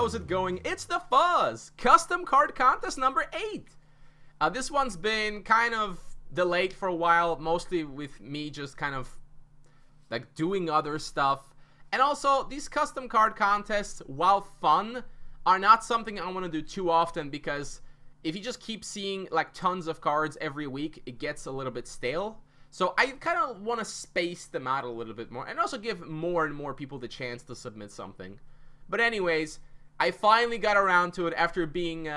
how's it going? It's the Fuzz custom card contest number 8. This one's been kind of delayed for a while, mostly with me just kind of like doing other stuff. And also, these custom card contests, while fun, are not something I want to do too often, because if you just keep seeing like tons of cards every week, it gets a little bit stale. So I kind of want to space them out a little bit more, and also give more and more people the chance to submit something. But anyways, I finally got around to it after being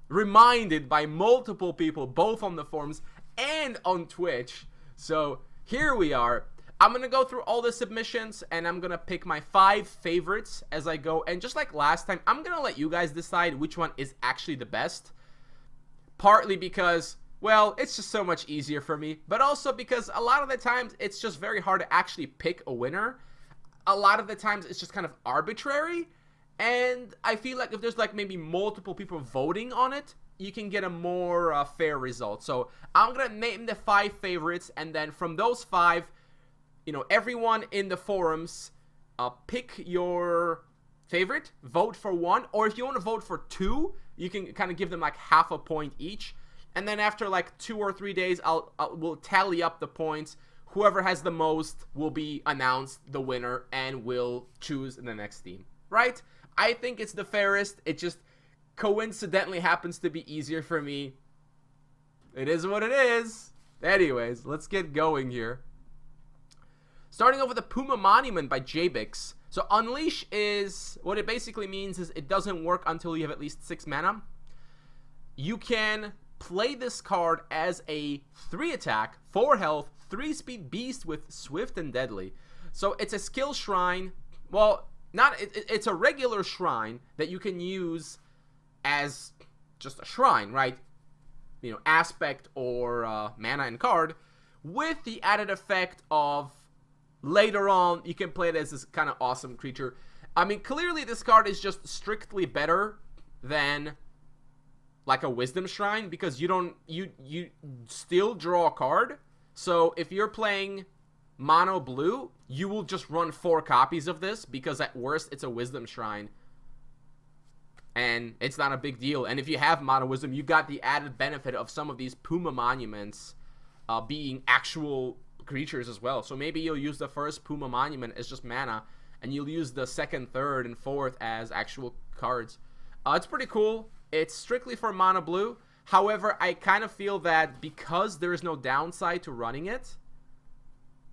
reminded by multiple people, both on the forums and on Twitch. So here we are. I'm going to go through all the submissions, and I'm going to pick my 5 favorites as I go. And just like last time, I'm going to let you guys decide which one is actually the best. Partly because, well, it's just so much easier for me, but also because a lot of the times it's just very hard to actually pick a winner. A lot of the times it's just kind of arbitrary, and I feel like if there's like maybe multiple people voting on it, you can get a more fair result. So I'm gonna name the 5 favorites, and then from those 5, you know, everyone in the forums, pick your favorite, vote for one, or if you want to vote for 2, you can kind of give them like half a point each, and then after like 2 or 3 days, we'll tally up the points. Whoever has the most will be announced the winner, and we'll choose the next team, right? I think it's the fairest. It just coincidentally happens to be easier for me. It is what it is. Anyways, let's get going here. Starting off with the Puma Monument by JByxx. So Unleash is, what it basically means is it doesn't work until you have at least 6 mana. You can play this card as a 3 attack, 4 health, 3 speed beast with swift and deadly. So it's a skill shrine. Well, it's a regular shrine that you can use as just a shrine, right? You know, aspect or mana and card, with the added effect of later on you can play it as this kind of awesome creature. I mean, clearly this card is just strictly better than like a wisdom shrine, because you still draw a card. So if you're playing mono blue, you will just run 4 copies of this, because at worst it's a wisdom shrine and it's not a big deal. And if you have mono wisdom, you got the added benefit of some of these Puma monuments being actual creatures as well. So maybe you'll use the first Puma monument as just mana, and you'll use the second, third, and fourth as actual cards. It's pretty cool. It's strictly for mono blue. However, I kind of feel that because there is no downside to running it,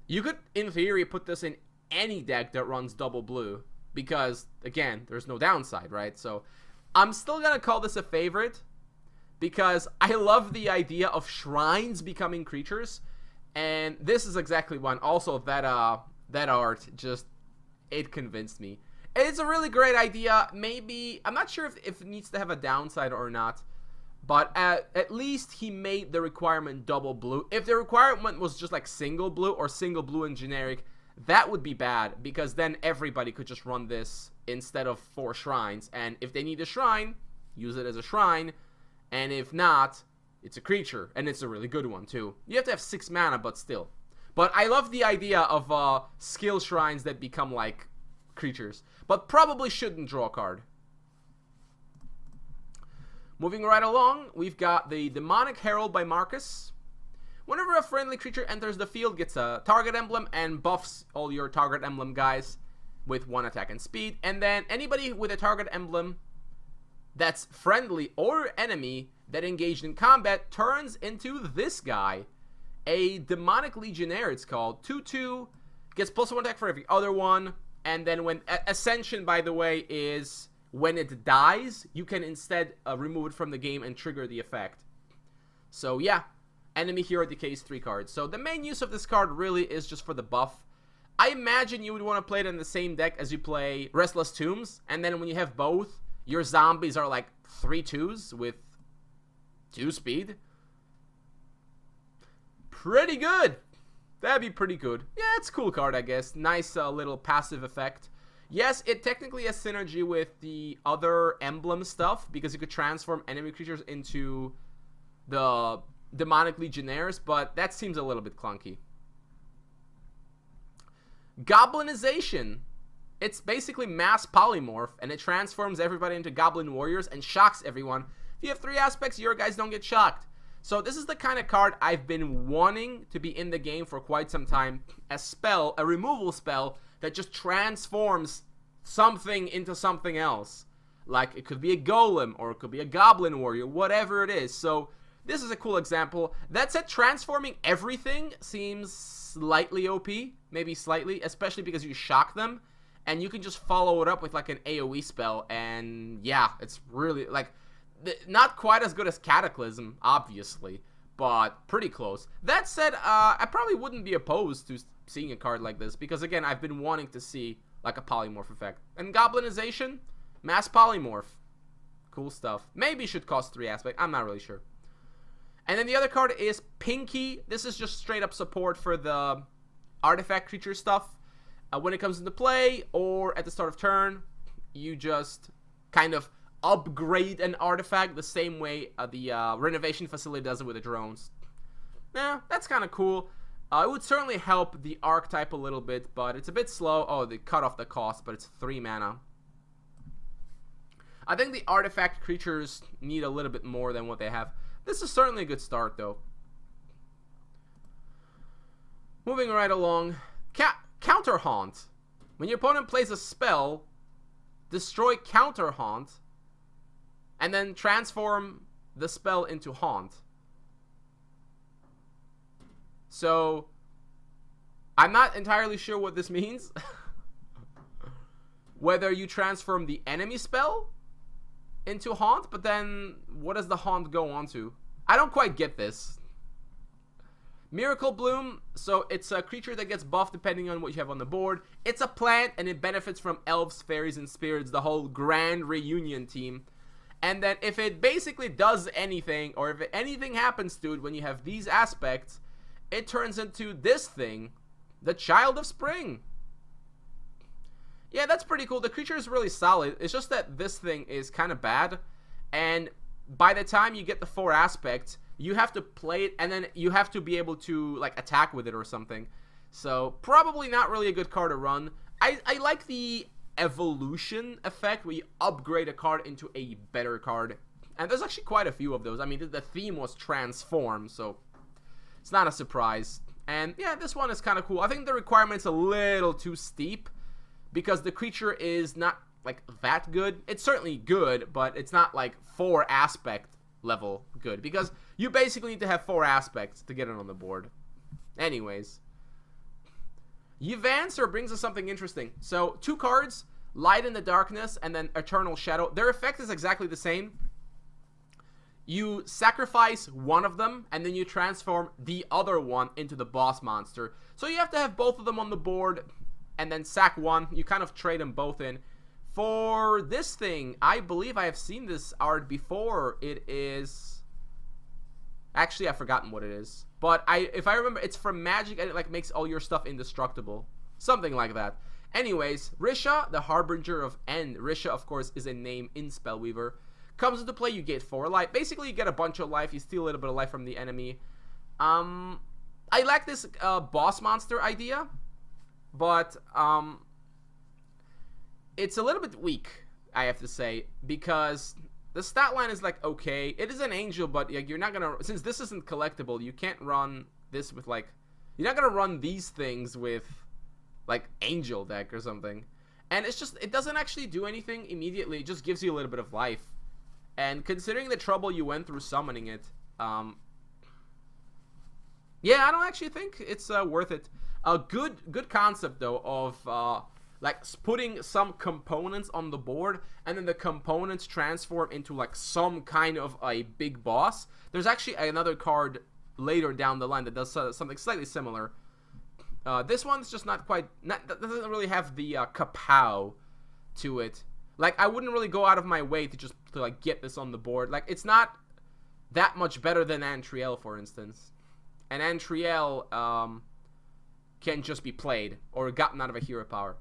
you could, in theory, put this in any deck that runs double blue, because, again, there's no downside, right? So I'm still going to call this a favorite, because I love the idea of shrines becoming creatures, and this is exactly one. Also, that art, just, it convinced me. It's a really great idea. Maybe, I'm not sure if it needs to have a downside or not, but at least he made the requirement double blue. If the requirement was just like single blue or single blue and generic, that would be bad, because then everybody could just run this instead of 4 shrines. And if they need a shrine, use it as a shrine. And if not, it's a creature, and it's a really good one too. You have to have 6 mana, but still. But I love the idea of skill shrines that become like creatures, but probably shouldn't draw a card. Moving right along, we've got the Demonic Herald by Marcus. Whenever a friendly creature enters the field, gets a target emblem and buffs all your target emblem guys with 1 attack and speed. And then anybody with a target emblem that's friendly or enemy that engaged in combat turns into this guy, a Demonic Legionnaire. It's called 2/2, gets +1 attack for every other one. And then when Ascension, by the way, is when it dies, you can instead remove it from the game and trigger the effect. So yeah, enemy hero decays 3 cards. So the main use of this card really is just for the buff. I imagine you would want to play it in the same deck as you play Restless Tombs, and then when you have both, your zombies are like 3/2s with 2 speed. Pretty good. That'd be pretty good. Yeah, it's a cool card, I guess. Nice little passive effect. Yes, it technically has synergy with the other emblem stuff, because you could transform enemy creatures into the Demonic Legionnaires, but that seems a little bit clunky. Goblinization It's basically mass polymorph, and it transforms everybody into goblin warriors and shocks everyone. If you have 3 aspects, your guys don't get shocked. So this is the kind of card I've been wanting to be in the game for quite some time. A removal spell that just transforms something into something else. Like, it could be a golem, or it could be a goblin warrior, whatever it is. So this is a cool example. That said, transforming everything seems slightly OP, maybe slightly, especially because you shock them, and you can just follow it up with like an AoE spell, and yeah, it's really, like, not quite as good as Cataclysm, obviously, but pretty close. That said, I probably wouldn't be opposed to seeing a card like this, because again, I've been wanting to see like a polymorph effect. And Goblinization, mass polymorph, cool stuff. Maybe should cost 3 aspect, I'm not really sure. And then the other card is Pinky. This is just straight up support for the artifact creature stuff. When it comes into play, or at the start of turn, you just kind of upgrade an artifact the same way the renovation facility does it with the drones. Yeah, that's kind of cool. It would certainly help the archetype a little bit, but it's a bit slow. Oh, they cut off the cost, but it's 3 mana. I think the artifact creatures need a little bit more than what they have. This is certainly a good start, though. Moving right along. Counter Haunt. When your opponent plays a spell, destroy Counter Haunt, and then transform the spell into Haunt. So, I'm not entirely sure what this means. Whether you transform the enemy spell into Haunt, but then what does the Haunt go on to? I don't quite get this. Miracle Bloom, so it's a creature that gets buffed depending on what you have on the board. It's a plant, and it benefits from elves, fairies, and spirits, the whole grand reunion team. And then if it basically does anything, or if anything happens to it when you have these aspects, it turns into this thing, the Child of Spring. Yeah, that's pretty cool. The creature is really solid. It's just that this thing is kind of bad, and by the time you get the 4 aspects, you have to play it, and then you have to be able to like attack with it or something. So probably not really a good card to run. I like the evolution effect where you upgrade a card into a better card, and there's actually quite a few of those. I mean, the theme was transform, so it's not a surprise. And yeah, this one is kind of cool. I think the requirement's a little too steep, because the creature is not like that good. It's certainly good, but it's not like 4 aspect level good, because you basically need to have 4 aspects to get it on the board. Anyways, Yvancer brings us something interesting. So 2 cards, Light in the Darkness and then Eternal Shadow. Their effect is exactly the same. You sacrifice one of them, and then you transform the other one into the boss monster. So you have to have both of them on the board, and then sack one. You kind of trade them both in. For this thing, I believe I have seen this art before. It is... Actually, I've forgotten what it is. But if I remember, it's from Magic, and it like makes all your stuff indestructible. Something like that. Anyways, Rh'xax, the Harbinger of End. Rh'xax, of course, is a name in Spellweaver. Comes into play, you get 4 life. Basically, you get a bunch of life. You steal a little bit of life from the enemy. I like this boss monster idea, but it's a little bit weak, I have to say, because the stat line is like okay. It is an angel, but like, you're not gonna, since this isn't collectible, you can't run this with like, you're not gonna run these things with like angel deck or something. And it's just, it doesn't actually do anything immediately. It just gives you a little bit of life. And considering the trouble you went through summoning it, yeah, I don't actually think it's worth it. A good concept though of like putting some components on the board, and then the components transform into like some kind of a big boss. There's actually another card later down the line that does something slightly similar. This one's just not quite, doesn't really have the kapow to it. Like, I wouldn't really go out of my way to just to like get this on the board. Like, it's not that much better than Antriel, for instance. And Antriel can just be played or gotten out of a hero power.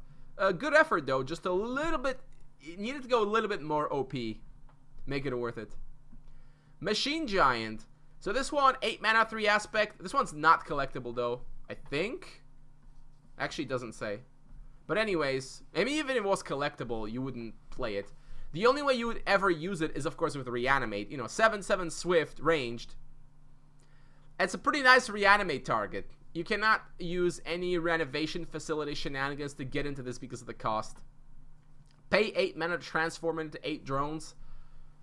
Good effort though, just a little bit. You needed to go a little bit more OP, make it worth it. Machine Giant. So this one, 8 mana, 3 aspect. This one's not collectible though, I think. Actually, it doesn't say. But anyways, I mean, even if it was collectible, you wouldn't play it. The only way you would ever use it is, of course, with Reanimate. You know, 7/7 Swift, ranged. It's a pretty nice Reanimate target. You cannot use any renovation facility shenanigans to get into this because of the cost. Pay 8 mana to transform into 8 drones.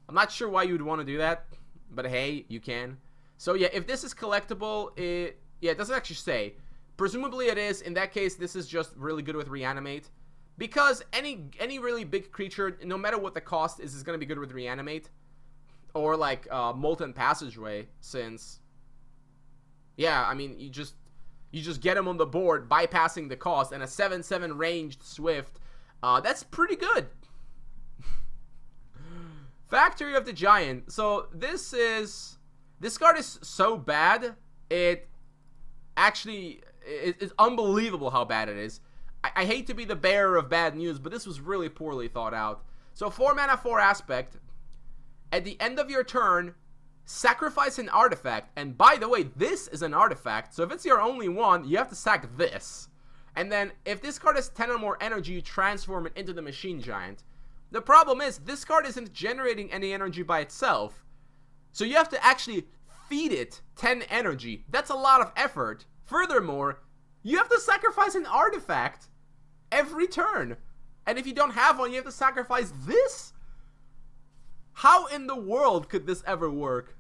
I'm not sure why you would want to do that, but hey, you can. So yeah, if this is collectible, it doesn't actually say. Presumably it is. In that case, this is just really good with Reanimate. Because any really big creature, no matter what the cost is going to be good with Reanimate. Or like Molten Passageway, since... Yeah, I mean, you just get them on the board, bypassing the cost, and a 7/7 ranged Swift. That's pretty good. Factory of the Giant. So this card is so bad, it's unbelievable how bad it is. I hate to be the bearer of bad news, but this was really poorly thought out. So 4 mana, 4 aspect. At the end of your turn, sacrifice an artifact. And by the way, this is an artifact, so if it's your only one, you have to sack this. And then, if this card has 10 or more energy, you transform it into the Machine Giant. The problem is, this card isn't generating any energy by itself. So you have to actually feed it 10 energy. That's a lot of effort. Furthermore, you have to sacrifice an artifact every turn. And if you don't have one, you have to sacrifice this? How in the world could this ever work?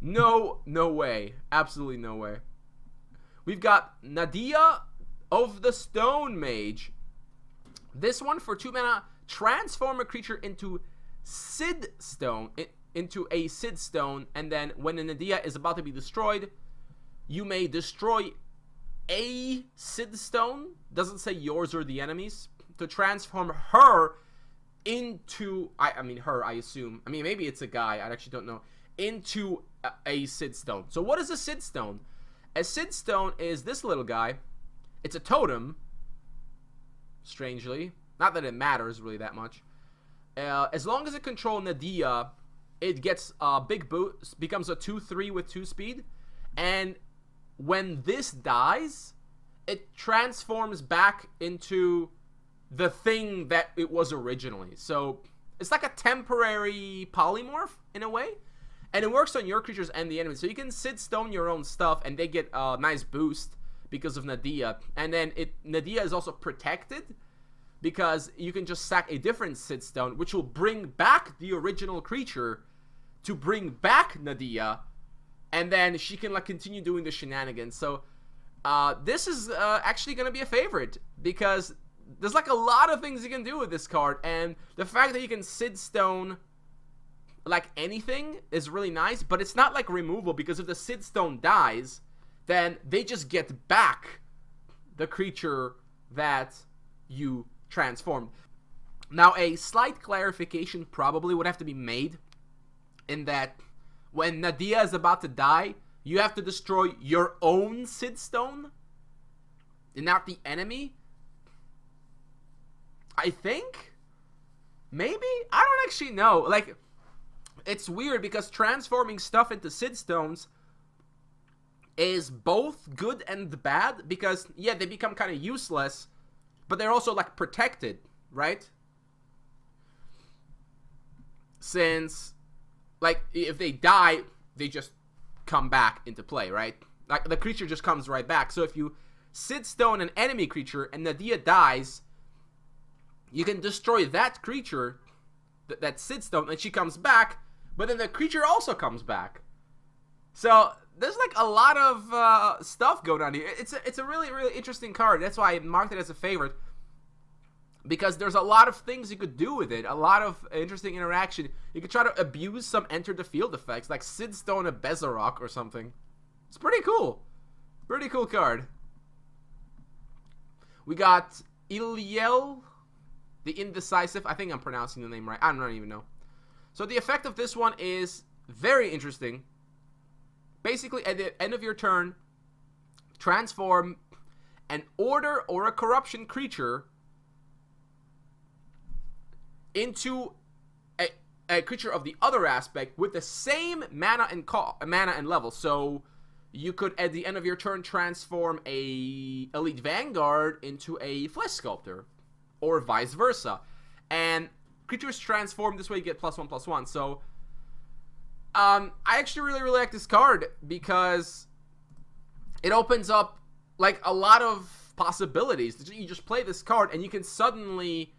No way. Absolutely no way. We've got Nadia of the Stone Mage. This one, for 2 mana, transform a creature into Sid Stone, into a Sid Stone, and then when a Nadia is about to be destroyed, you may destroy a Sid Stone, doesn't say yours or the enemy's, to transform her into, I assume, maybe it's a guy, I actually don't know, into a Sid Stone. So what is a Sid Stone? A Sid Stone is this little guy. It's a totem, strangely. Not that it matters really that much. As long as it controls Nadia, it gets a big boost, becomes a 2/3 with 2 speed, and when this dies, it transforms back into the thing that it was originally. So it's like a temporary polymorph in a way, and it works on your creatures and the enemy. So you can Sid Stone your own stuff, and they get a nice boost because of Nadia. And then Nadia is also protected because you can just sack a different Sid Stone, which will bring back the original creature to bring back Nadia, and then she can like continue doing the shenanigans. So this is actually going to be a favorite because there's like a lot of things you can do with this card, and the fact that you can Sid Stone like anything is really nice, but it's not like removal, because if the Sid Stone dies, then they just get back the creature that you transformed. Now, a slight clarification probably would have to be made in that when Nadia is about to die, you have to destroy your own Sid Stone and not the enemy. I think? Maybe? I don't actually know. Like, it's weird because transforming stuff into Sid Stones is both good and bad because, yeah, they become kind of useless, but they're also, like, protected, right? Since, like, if they die, they just come back into play, right? Like, the creature just comes right back. So if you Sid Stone an enemy creature and Nadia dies, you can destroy that creature, that Sid Stone, and she comes back, but then the creature also comes back. So there's like a lot of stuff going on here. It's a really, really interesting card. That's why I marked it as a favorite, because there's a lot of things you could do with it, a lot of interesting interaction. You could try to abuse some enter the field effects, like Sid Stone a Bezarok or something. It's pretty cool. Pretty cool card. We got Illiel, the Indecisive. I think I'm pronouncing the name right. I don't even know. So the effect of this one is very interesting. Basically, at the end of your turn, transform an order or a corruption creature into a creature of the other aspect with the same mana and level. So you could, at the end of your turn, transform a Elite Vanguard into a Flesh Sculptor, or vice versa. And creatures transform this way, you get +1/+1. So, I actually really like this card because it opens up like a lot of possibilities. You just play this card and you can suddenly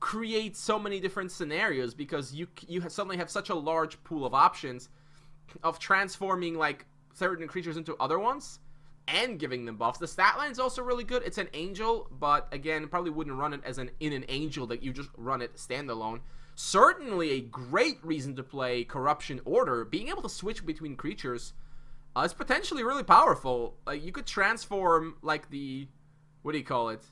create so many different scenarios because you suddenly have such a large pool of options of transforming like certain creatures into other ones and giving them buffs. The stat line is also really good. It's an angel, but again, probably wouldn't run it as in an angel that you just run it standalone. Certainly a great reason to play Corruption Order. Being able to switch between creatures is potentially really powerful. Like, you could transform like the, what do you call it?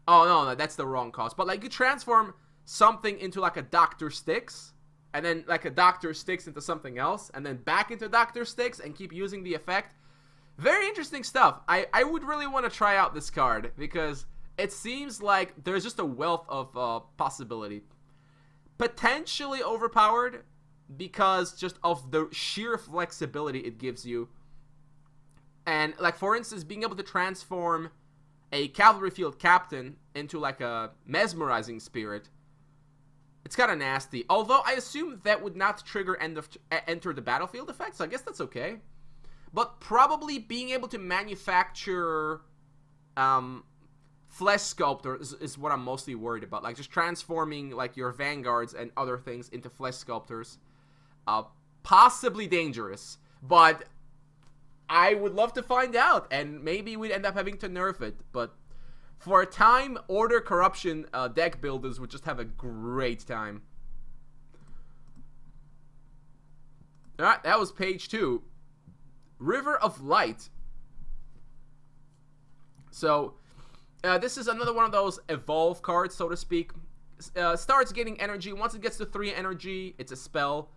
Oh no, that's the wrong cost. But like, you transform something into like a Dr. Styx, and then like a Dr. Styx into something else, and then back into Dr. Styx, and keep using the effect. Very interesting stuff. I would really want to try out this card because it seems like there's just a wealth of possibility. Potentially overpowered because just of the sheer flexibility it gives you. And like, for instance, being able to transform a Cavalry Field Captain into like a Mesmerizing Spirit, it's kind of nasty. Although I assume that would not trigger enter the battlefield effect, so I guess that's okay. But probably being able to manufacture Flesh Sculptor is what I'm mostly worried about. Like, just transforming like your Vanguards and other things into Flesh Sculptors. Possibly dangerous, but I would love to find out, and maybe we'd end up having to nerf it. But for a time, Order Corruption deck builders would just have a great time. Alright, that was page 2. River of Light. So, this is another one of those evolve cards, so to speak. Starts getting energy. Once it gets to 3 energy, it's a spell.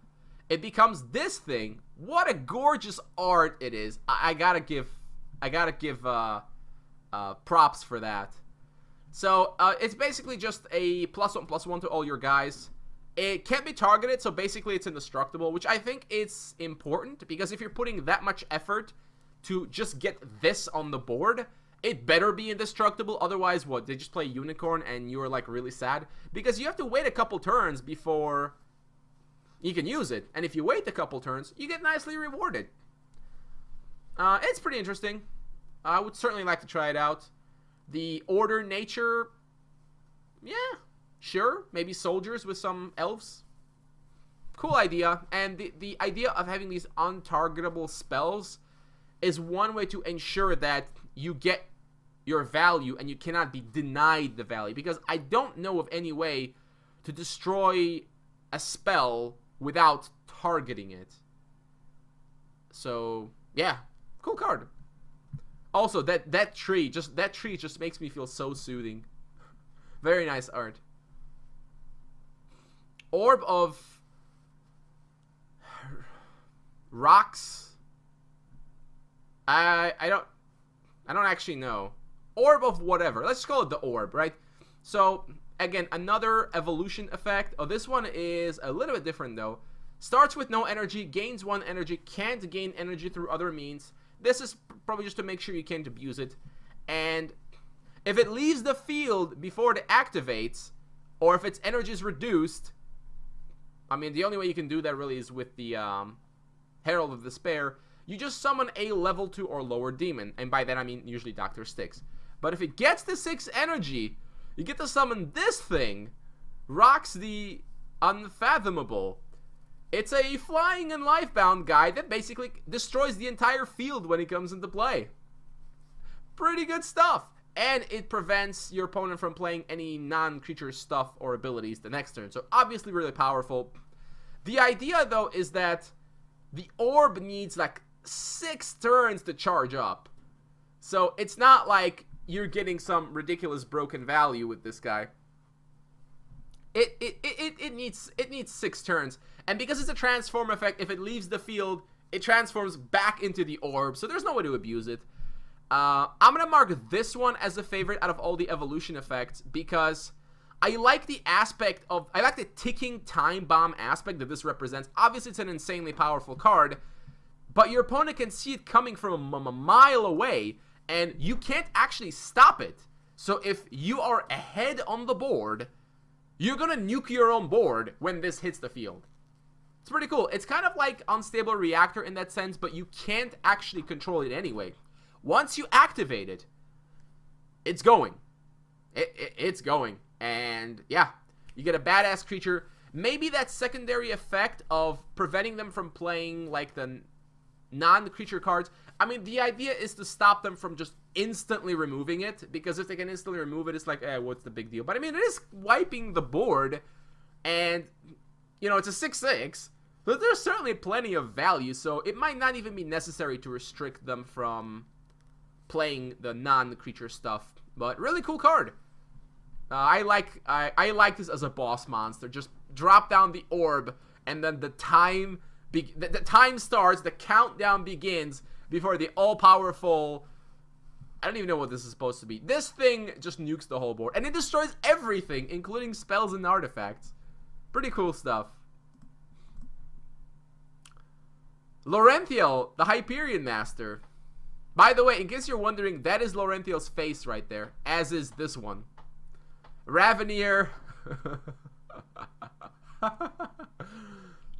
It becomes this thing. What a gorgeous art it is. I gotta give props for that. So, it's basically just a +1/+1 to all your guys. It can't be targeted, so basically it's indestructible, which I think is important, because if you're putting that much effort to just get this on the board, it better be indestructible. Otherwise, what? They just play Unicorn and you're like really sad? Because you have to wait a couple turns before you can use it. And if you wait a couple turns, you get nicely rewarded. It's pretty interesting. I would certainly like to try it out. The Order nature, yeah, sure. Maybe soldiers with some elves. Cool idea. And the idea of having these untargetable spells is one way to ensure that you get your value and you cannot be denied the value. Because I don't know of any way to destroy a spell without targeting it. So, yeah. Cool card. Also, that tree just makes me feel so soothing. Very nice art. Orb of Rh'xax. I don't actually know. Orb of whatever. Let's call it the orb, right? So, again, another evolution effect. Oh, this one is a little bit different, though. Starts with no energy, gains 1 energy, can't gain energy through other means. This is probably just to make sure you can't abuse it. And if it leaves the field before it activates, or if its energy is reduced, I mean, the only way you can do that really is with the Herald of Despair. You just summon a level 2 or lower demon. And by that I mean usually Dr. Styx. But if it gets to 6 energy, you get to summon this thing, Rh'xax the Unfathomable. It's a flying and lifebound guy that basically destroys the entire field when he comes into play. Pretty good stuff. And it prevents your opponent from playing any non-creature stuff or abilities the next turn. So obviously really powerful. The idea, though, is that the orb needs like 6 turns to charge up. So it's not like you're getting some ridiculous broken value with this guy. It needs 6 turns. And because it's a transform effect, if it leaves the field, it transforms back into the orb. So there's no way to abuse it. I'm going to mark this one as a favorite out of all the evolution effects because I like the aspect of, I like the ticking time bomb aspect that this represents. Obviously, it's an insanely powerful card, but your opponent can see it coming from a mile away, and you can't actually stop it. So if you are ahead on the board, you're gonna nuke your own board when this hits the field. It's pretty cool. It's kind of like Unstable Reactor in that sense, but you can't actually control it anyway. Once you activate it, it's going. It's going. And yeah, you get a badass creature. Maybe that secondary effect of preventing them from playing like the non-creature cards. I mean, the idea is to stop them from just instantly removing it, because if they can instantly remove it, it's like, what's the big deal? But I mean, it is wiping the board, and, you know, it's a 6/6, but there's certainly plenty of value, so it might not even be necessary to restrict them from playing the non-creature stuff. But really cool card. I like this as a boss monster. Just drop down the orb, and then the time starts, the countdown begins before the all-powerful, I don't even know what this is supposed to be. This thing just nukes the whole board, and it destroys everything, including spells and artifacts. Pretty cool stuff. Laurentiel, the Hyperion Master. By the way, in case you're wondering, that is Laurentiel's face right there, as is this one. Ravenier.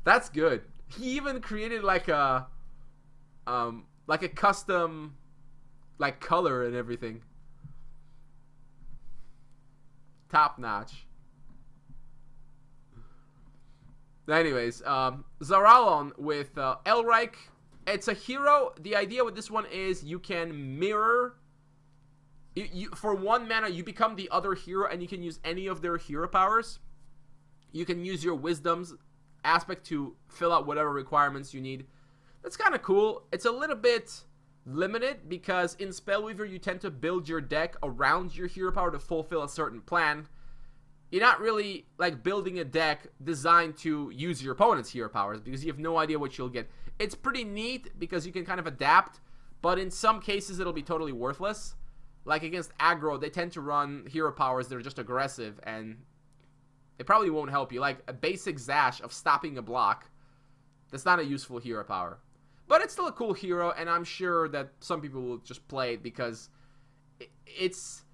That's good. He even created like a custom like color and everything. Top notch. Anyways, Zaralon with Elrike. It's a hero. The idea with this one is you can mirror. For 1 mana, you become the other hero, and you can use any of their hero powers. You can use your Wisdom's aspect to fill out whatever requirements you need. That's kind of cool. It's a little bit limited, because in Spellweaver, you tend to build your deck around your hero power to fulfill a certain plan. You're not really like building a deck designed to use your opponent's hero powers, because you have no idea what you'll get. It's pretty neat because you can kind of adapt, but in some cases it'll be totally worthless. Like against aggro, they tend to run hero powers that are just aggressive, and it probably won't help you. Like a basic Zash of stopping a block, that's not a useful hero power. But it's still a cool hero, and I'm sure that some people will just play it because this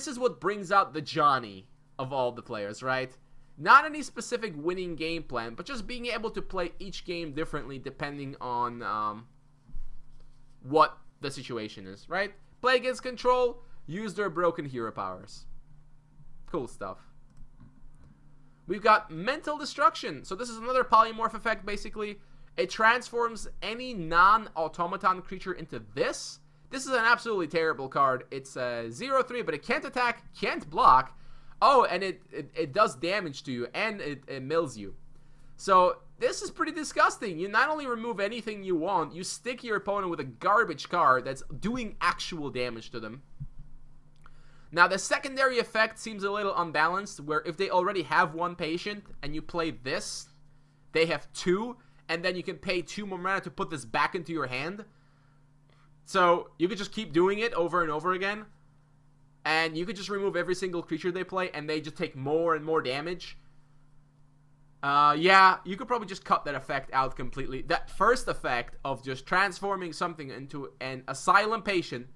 is what brings out the Johnny of all the players, right? Not any specific winning game plan, but just being able to play each game differently depending on what the situation is, right? Play against control, use their broken hero powers. Cool stuff. We've got Mental Destruction. So this is another polymorph effect, basically. It transforms any non-automaton creature into this. This is an absolutely terrible card. It's a 0/3, but it can't attack, can't block. Oh, and it does damage to you, and it mills you. So this is pretty disgusting. You not only remove anything you want, you stick your opponent with a garbage card that's doing actual damage to them. Now, the secondary effect seems a little unbalanced, where if they already have 1 patient and you play this, they have 2, and then you can pay 2 more mana to put this back into your hand. So you could just keep doing it over and over again, and you could just remove every single creature they play, and they just take more and more damage. Yeah, you could probably just cut that effect out completely. That first effect of just transforming something into an Asylum Patient,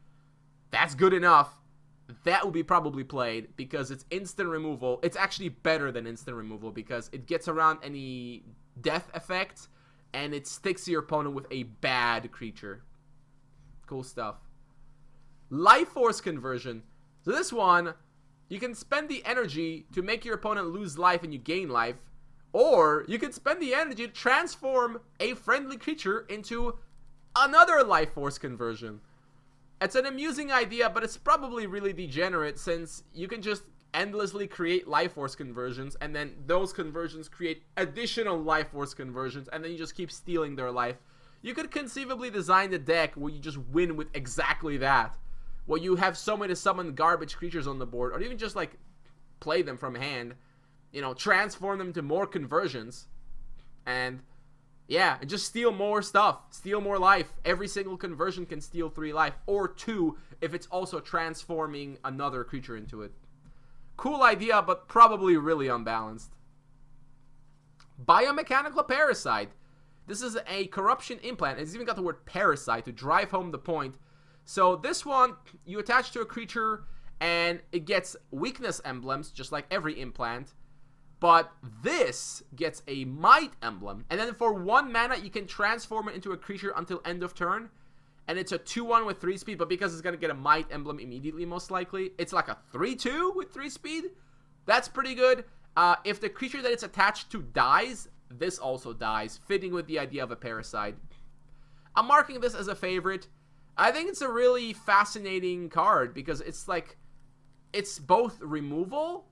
that's good enough. That will be probably played because it's instant removal. It's actually better than instant removal because it gets around any death effects, and it sticks your opponent with a bad creature. Cool stuff. Life Force Conversion. So this one, you can spend the energy to make your opponent lose life and you gain life. Or you can spend the energy to transform a friendly creature into another Life Force Conversion. It's an amusing idea, but it's probably really degenerate since you can just endlessly create Life Force Conversions, and then those conversions create additional Life Force Conversions, and then you just keep stealing their life. You could conceivably design the deck where you just win with exactly that. Where you have so many to summon garbage creatures on the board, or even just like play them from hand. You know, transform them to more conversions, and yeah, and just steal more stuff, steal more life. Every single conversion can steal 3 life, or 2 if it's also transforming another creature into it. Cool idea, but probably really unbalanced. Biomechanical Parasite. This is a corruption implant. It's even got the word Parasite to drive home the point. So this one, you attach to a creature, and it gets weakness emblems, just like every implant. But this gets a might emblem. And then for 1 mana, you can transform it into a creature until end of turn. And it's a 2/1 with 3 speed, but because it's going to get a might emblem immediately, most likely, it's like a 3/2 with 3 speed. That's pretty good. If the creature that it's attached to dies, this also dies, fitting with the idea of a Parasite. I'm marking this as a favorite. I think it's a really fascinating card because it's like, it's both removal,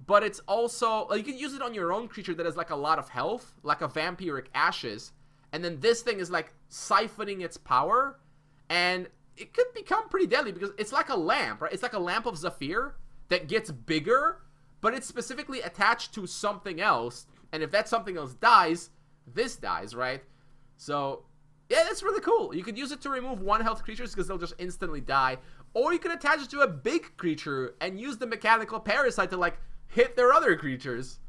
but it's also, like, you can use it on your own creature that has like a lot of health, like a Vampiric Ashes, and then this thing is like siphoning its power, and it could become pretty deadly because it's like a lamp, right? It's like a lamp of Zephyr that gets bigger, but it's specifically attached to something else, and if that something else dies, this dies, right? So yeah, that's really cool. You could use it to remove 1 health creatures because they'll just instantly die, or you can attach it to a big creature and use the mechanical Parasite to like hit their other creatures.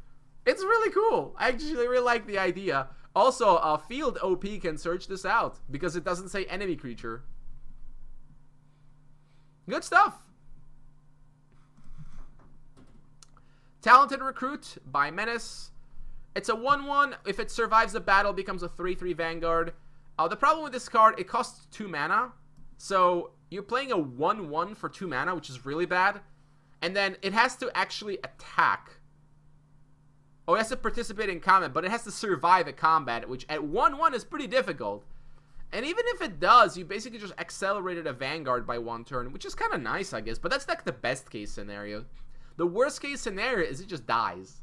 It's really cool. I actually really like the idea. Also, Field OP can search this out because it doesn't say enemy creature. Good stuff. Talented Recruit by Menace. It's a 1/1. If it survives the battle, it becomes a 3/3 Vanguard. The problem with this card, it costs 2 mana. So you're playing a 1/1 for 2 mana, which is really bad. And then it has to actually attack. Oh, it has to participate in combat, but it has to survive a combat, which at 1/1 is pretty difficult. And even if it does, you basically just accelerated a Vanguard by 1 turn, which is kind of nice, I guess. But that's like the best case scenario. The worst case scenario is it just dies.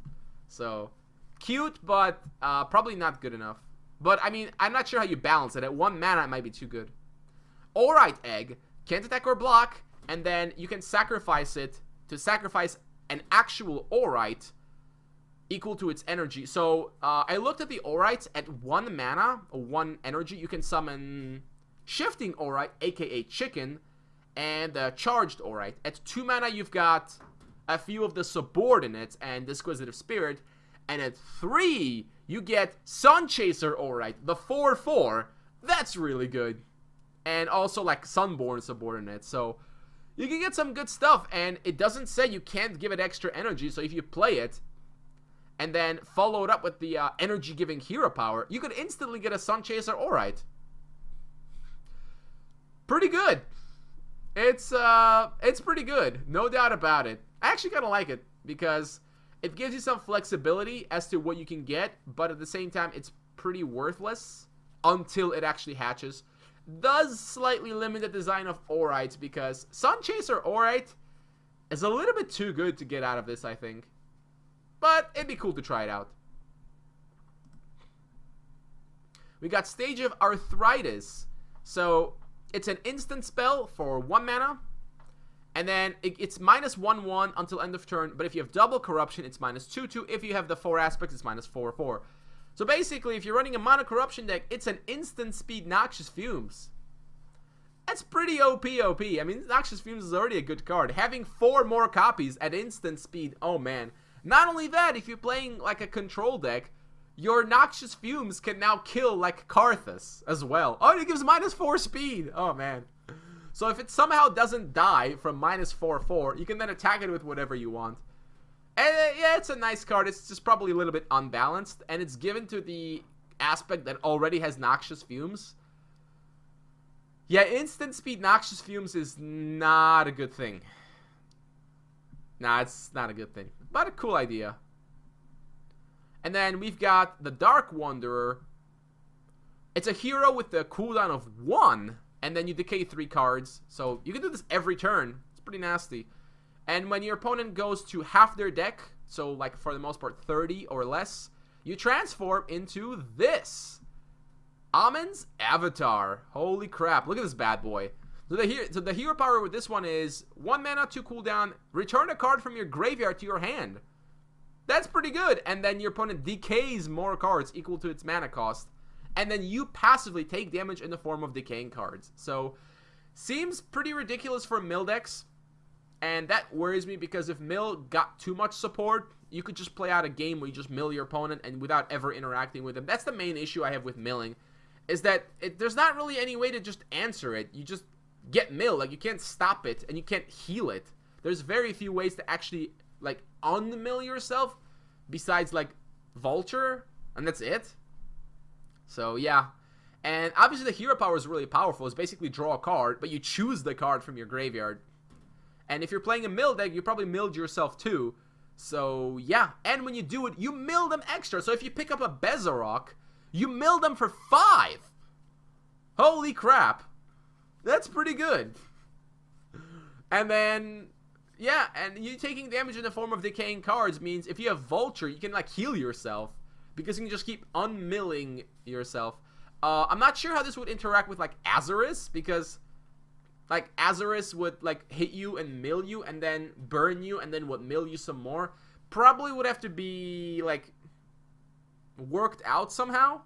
So, cute, but probably not good enough. But, I mean, I'm not sure how you balance it. At 1 mana, it might be too good. Alright, Egg. Can't attack or block, and then you can sacrifice it to sacrifice an actual Alright equal to its energy. So, I looked at the Alrights. At 1 mana, or 1 energy, you can summon Shifting Alright, aka Chicken, and Charged Alright. At 2 mana, you've got a few of the Subordinates and Disquisitive Spirit, and at 3, you get Sunchaser Alright, the 4/4. That's really good. And also, like, Sunborn Subordinates. So, you can get some good stuff, and it doesn't say you can't give it extra energy, so if you play it, and then follow it up with the energy-giving hero power, you could instantly get a Sunchaser Alright. Pretty good. It's pretty good, no doubt about it. I actually kind of like it, because it gives you some flexibility as to what you can get, but at the same time, it's pretty worthless until it actually hatches. Does slightly limit the design of Alrights, because Sunchaser Alright is a little bit too good to get out of this, I think. But it'd be cool to try it out. We got Stage of Arthritis. So, it's an instant spell for 1 mana. And then it's -1/1 until end of turn. But if you have double corruption, it's -2/2. If you have the 4 aspects, it's -4/4. So basically, if you're running a mono corruption deck, it's an instant speed Noxious Fumes. That's pretty OP. I mean, Noxious Fumes is already a good card. Having 4 more copies at instant speed, oh man. Not only that, if you're playing like a control deck, your Noxious Fumes can now kill like Karthus as well. Oh, it gives -4 speed. Oh man. So if it somehow doesn't die from -4/4, you can then attack it with whatever you want. And yeah, it's a nice card. It's just probably a little bit unbalanced, and it's given to the aspect that already has Noxious Fumes. Yeah, instant speed Noxious Fumes is not a good thing. Nah, it's not a good thing, but a cool idea. And then we've got the Dark Wanderer. It's a hero with the cooldown of 1, and then you decay 3 cards. So you can do this every turn. It's pretty nasty. And when your opponent goes to half their deck, so like for the most part 30 or less, you transform into this. Amen's Avatar. Holy crap, look at this bad boy. So the hero power with this one is 1 mana, 2 cooldown, return a card from your graveyard to your hand. That's pretty good. And then your opponent decays more cards equal to its mana cost. And then you passively take damage in the form of decaying cards. So, seems pretty ridiculous for mill decks. And that worries me because if mill got too much support, you could just play out a game where you just mill your opponent and without ever interacting with them. That's the main issue I have with milling, is that there's not really any way to just answer it. You just get milled. Like, you can't stop it, and you can't heal it. There's very few ways to actually, like, unmill yourself besides, like, Vulture, and that's it. So, yeah. And obviously the hero power is really powerful. It's basically draw a card, but you choose the card from your graveyard. And if you're playing a mill deck, you probably milled yourself too. So, yeah. And when you do it, you mill them extra. So if you pick up a Bezarok, you mill them for 5. Holy crap. That's pretty good. And then, yeah, and you taking damage in the form of decaying cards means if you have Vulture, you can, like, heal yourself. Because you can just keep unmilling yourself. I'm not sure how this would interact with, like, Azorius, because, like, Azorius would, like, hit you and mill you, and then burn you, and then would mill you some more. Probably would have to be, like, worked out somehow.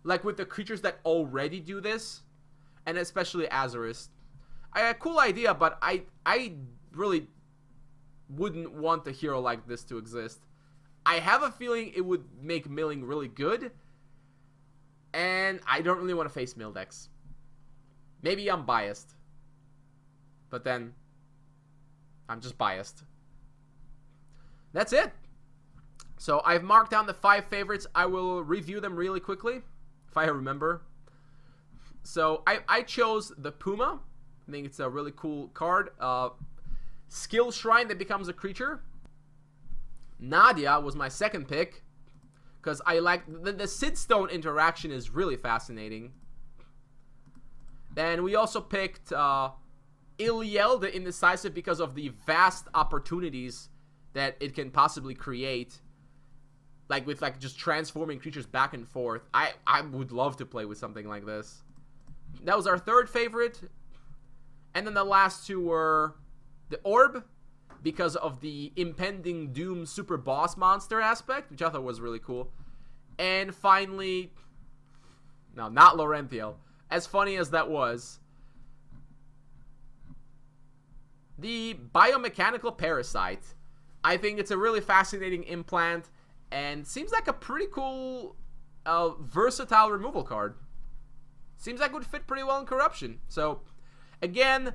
Like, with the creatures that already do this, and especially Azorius. A cool idea, but I really wouldn't want a hero like this to exist. I have a feeling it would make milling really good, and I don't really want to face mill decks. Maybe I'm biased. But then, I'm just biased. That's it. So, I've marked down the 5 favorites. I will review them really quickly, if I remember. So, I chose the Puma. I think it's a really cool card. Skill Shrine that becomes a creature. Nadia was my second pick. Because I like the Sid Stone interaction is really fascinating. Then we also picked Illiel, the Indecisive, because of the vast opportunities that it can possibly create. Like with like just transforming creatures back and forth. I would love to play with something like this. That was our third favorite. And then the last two were the Orb, because of the impending doom super boss monster aspect, which I thought was really cool. And finally, no, not Laurentiel. As funny as that was, the Biomechanical Parasite. I think it's a really fascinating implant, and seems like a pretty cool, versatile removal card. Seems like it would fit pretty well in Corruption. So, again,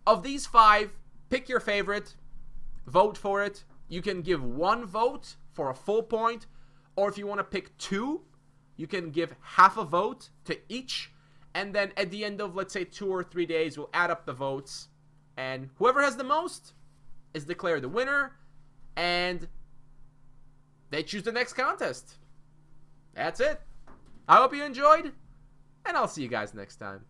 of these 5, pick your favorite. Vote for it. You can give 1 vote for a full point, or if you want to pick 2, you can give half a vote to each, and then at the end of, let's say, 2 or 3 days, we'll add up the votes, and whoever has the most is declared the winner, and they choose the next contest. That's it. I hope you enjoyed, and I'll see you guys next time.